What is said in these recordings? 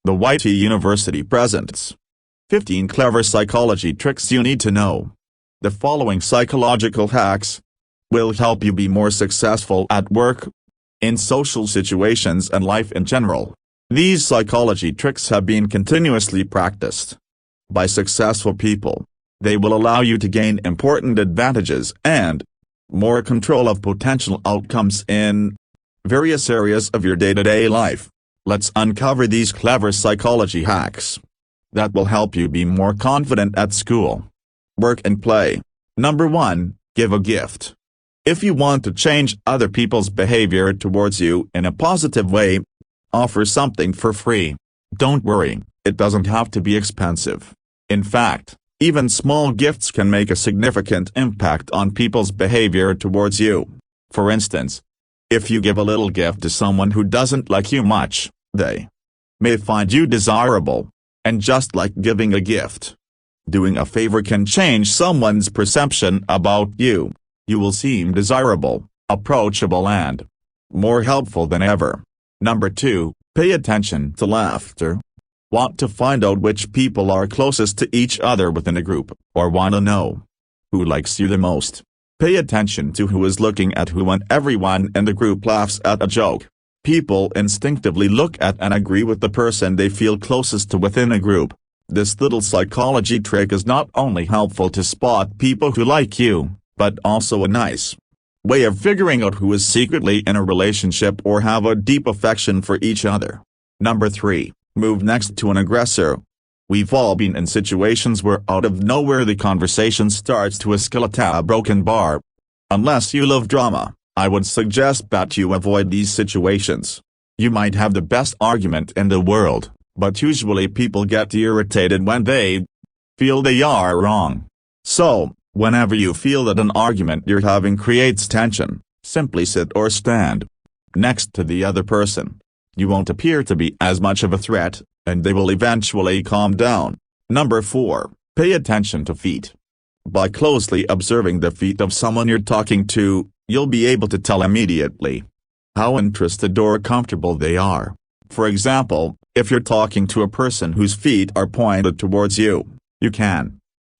The YT University presents 15 clever psychology tricks you need to know. The following psychological hacks will help you be more successful at work, in social situations and life in general. These psychology tricks have been continuously practiced by successful people. They will allow you to gain important advantages and more control of potential outcomes in various areas of your day-to-day life. Let's uncover these clever psychology hacks that will help you be more confident at school, work and play. Number 1, give a gift. If you want to change other people's behavior towards you in a positive way, offer something for free. Don't worry, it doesn't have to be expensive. In fact, even small gifts can make a significant impact on people's behavior towards you. For instance, if you give a little gift to someone who doesn't like you much, they may find you desirable. And just like giving a gift, doing a favor can change someone's perception about you. You will seem desirable, approachable and more helpful than ever. Number 2, pay attention to laughter. Want to find out which people are closest to each other within a group, or want to know who likes you the most? Pay attention to who is looking at who when everyone in the group laughs at a joke. People instinctively look at and agree with the person they feel closest to within a group. This little psychology trick is not only helpful to spot people who like you, but also a nice way of figuring out who is secretly in a relationship or have a deep affection for each other. Number 3, move next to an aggressor. We've all been in situations where out of nowhere the conversation starts to escalate at a broken bar. Unless you love drama, I would suggest that you avoid these situations. You might have the best argument in the world, but usually people get irritated when they feel they are wrong. So, whenever you feel that an argument you're having creates tension, simply sit or stand next to the other person. You won't appear to be as much of a threat, and they will eventually calm down. Number 4, pay attention to feet. By closely observing the feet of someone you're talking to, you'll be able to tell immediately how interested or comfortable they are. For example, if you're talking to a person whose feet are pointed towards you, you can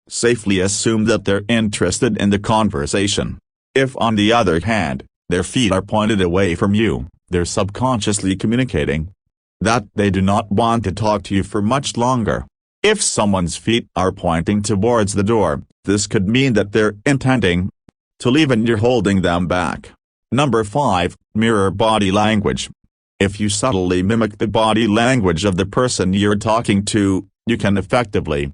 safely assume that they're interested in the conversation. If on the other hand, their feet are pointed away from you, they're subconsciously communicating that they do not want to talk to you for much longer. If someone's feet are pointing towards the door, this could mean that they're intending to leave and you're holding them back. Number 5, mirror body language. If you subtly mimic the body language of the person you're talking to, you can effectively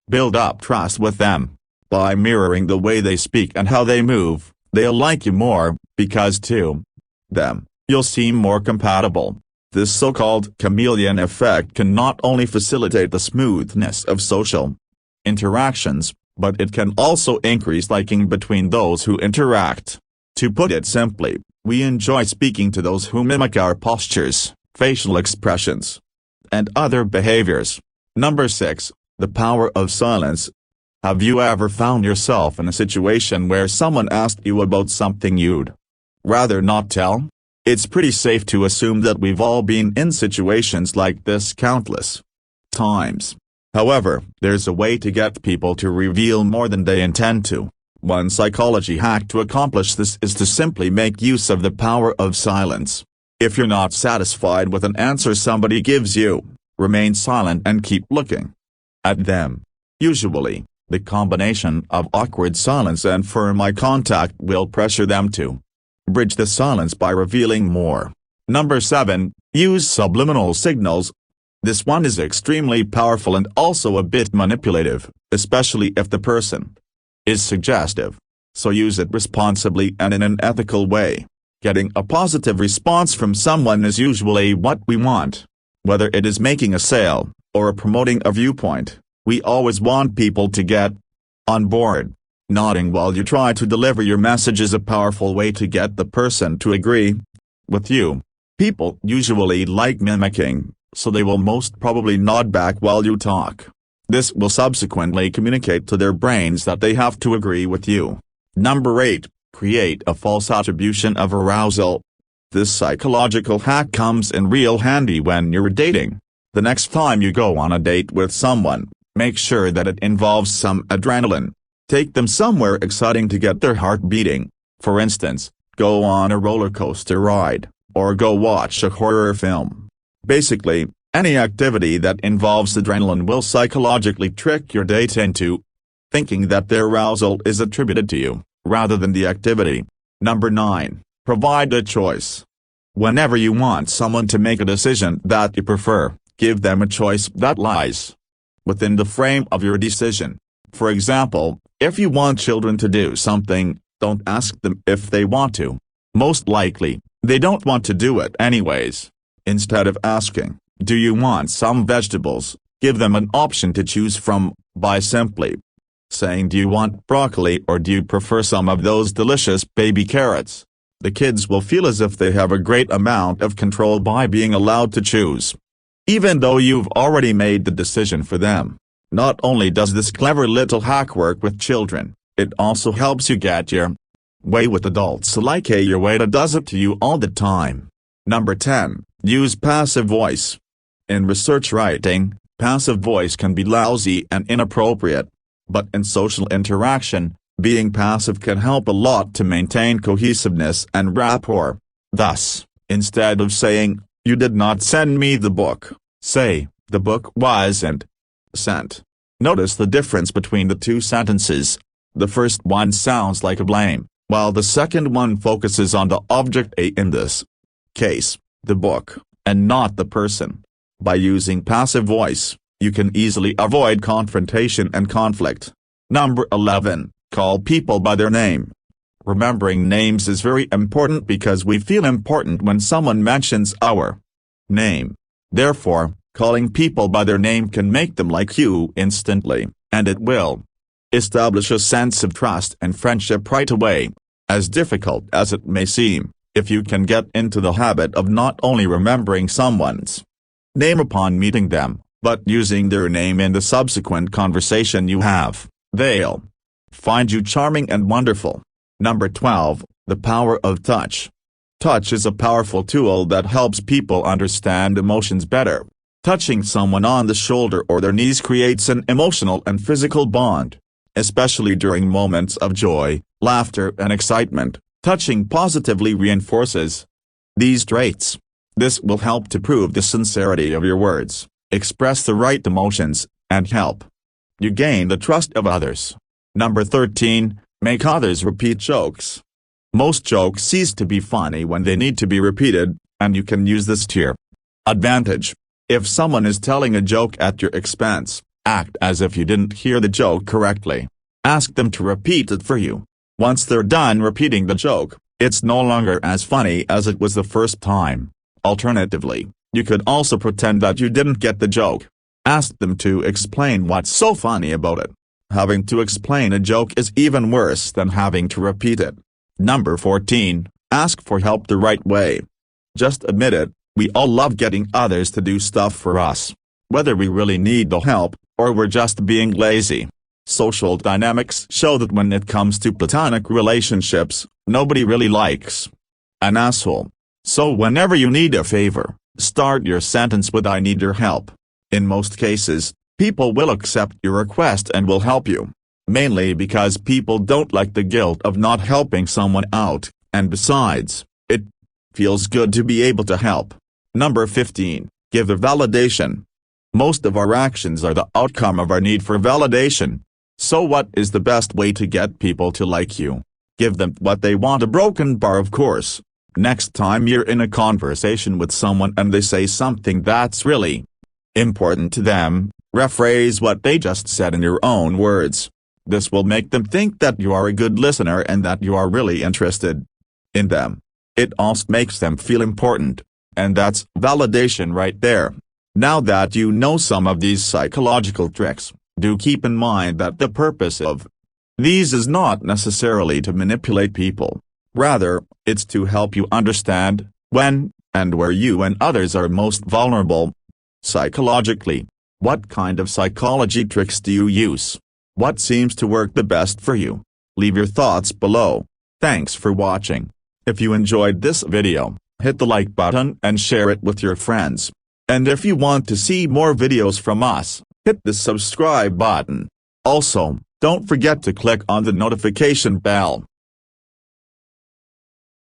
build up trust with them. By mirroring the way they speak and how they move, they'll like you more, because to them, you'll seem more compatible. This so-called chameleon effect can not only facilitate the smoothness of social interactions, but it can also increase liking between those who interact. To put it simply, we enjoy speaking to those who mimic our postures, facial expressions, and other behaviors. Number 6, the power of silence. Have you ever found yourself in a situation where someone asked you about something you'd rather not tell? It's pretty safe to assume that we've all been in situations like this countless times. However, there's a way to get people to reveal more than they intend to. One psychology hack to accomplish this is to simply make use of the power of silence. If you're not satisfied with an answer somebody gives you, remain silent and keep looking at them. Usually, the combination of awkward silence and firm eye contact will pressure them to bridge the silence by revealing more. Number 7, use subliminal signals. This one is extremely powerful and also a bit manipulative, especially if the person is suggestive. So use it responsibly and in an ethical way. Getting a positive response from someone is usually what we want. Whether it is making a sale, or promoting a viewpoint, we always want people to get on board. Nodding while you try to deliver your message is a powerful way to get the person to agree with you. People usually like mimicking, so they will most probably nod back while you talk. This will subsequently communicate to their brains that they have to agree with you. Number 8, create a false attribution of arousal. This psychological hack comes in real handy when you're dating. The next time you go on a date with someone, make sure that it involves some adrenaline. Take them somewhere exciting to get their heart beating. For instance, go on a roller coaster ride, or go watch a horror film. Basically, any activity that involves adrenaline will psychologically trick your date into thinking that their arousal is attributed to you, rather than the activity. Number 9. Provide a choice. Whenever you want someone to make a decision that you prefer, give them a choice that lies within the frame of your decision. For example, if you want children to do something, don't ask them if they want to. Most likely, they don't want to do it anyways. Instead of asking, "Do you want some vegetables?" give them an option to choose from, by simply saying, "Do you want broccoli or do you prefer some of those delicious baby carrots?" The kids will feel as if they have a great amount of control by being allowed to choose, even though you've already made the decision for them. Not only does this clever little hack work with children, it also helps you get your way with adults like your waiter does it to you all the time. Number 10. Use passive voice. In research writing, passive voice can be lousy and inappropriate. But in social interaction, being passive can help a lot to maintain cohesiveness and rapport. Thus, instead of saying, "You did not send me the book," say, "The book wasn't sent." Notice the difference between the two sentences. The first one sounds like a blame, while the second one focuses on the object A, in this case, the book, and not the person. By using passive voice, you can easily avoid confrontation and conflict. Number 11. Call people by their name. Remembering names is very important because we feel important when someone mentions our name. Therefore, calling people by their name can make them like you instantly, and it will establish a sense of trust and friendship right away. As difficult as it may seem, if you can get into the habit of not only remembering someone's name upon meeting them, but using their name in the subsequent conversation you have, they'll find you charming and wonderful. Number 12. The power of touch. Touch is a powerful tool that helps people understand emotions better. Touching someone on the shoulder or their knees creates an emotional and physical bond. Especially during moments of joy, laughter and excitement, touching positively reinforces these traits. This will help to prove the sincerity of your words, express the right emotions, and help you gain the trust of others. Number 13. Make others repeat jokes. Most jokes cease to be funny when they need to be repeated, and you can use this to your advantage. If someone is telling a joke at your expense, act as if you didn't hear the joke correctly. Ask them to repeat it for you. Once they're done repeating the joke, it's no longer as funny as it was the first time. Alternatively, you could also pretend that you didn't get the joke. Ask them to explain what's so funny about it. Having to explain a joke is even worse than having to repeat it. Number 14. Ask for help the right way. Just admit it, we all love getting others to do stuff for us, whether we really need the help, or we're just being lazy. Social dynamics show that when it comes to platonic relationships, nobody really likes an asshole. So whenever you need a favor, start your sentence with "I need your help." In most cases, people will accept your request and will help you. Mainly because people don't like the guilt of not helping someone out, and besides, it feels good to be able to help. Number 15. Give the validation. Most of our actions are the outcome of our need for validation. So what is the best way to get people to like you? Give them what they want, a broken bar of course. Next time you're in a conversation with someone and they say something that's really important to them, rephrase what they just said in your own words. This will make them think that you are a good listener and that you are really interested in them. It also makes them feel important, and that's validation right there. Now that you know some of these psychological tricks, do keep in mind that the purpose of these is not necessarily to manipulate people. Rather, it's to help you understand when and where you and others are most vulnerable psychologically. What kind of psychology tricks do you use? What seems to work the best for you? Leave your thoughts below. Thanks for watching. If you enjoyed this video, hit the like button and share it with your friends. And if you want to see more videos from us, hit the subscribe button. Also, don't forget to click on the notification bell.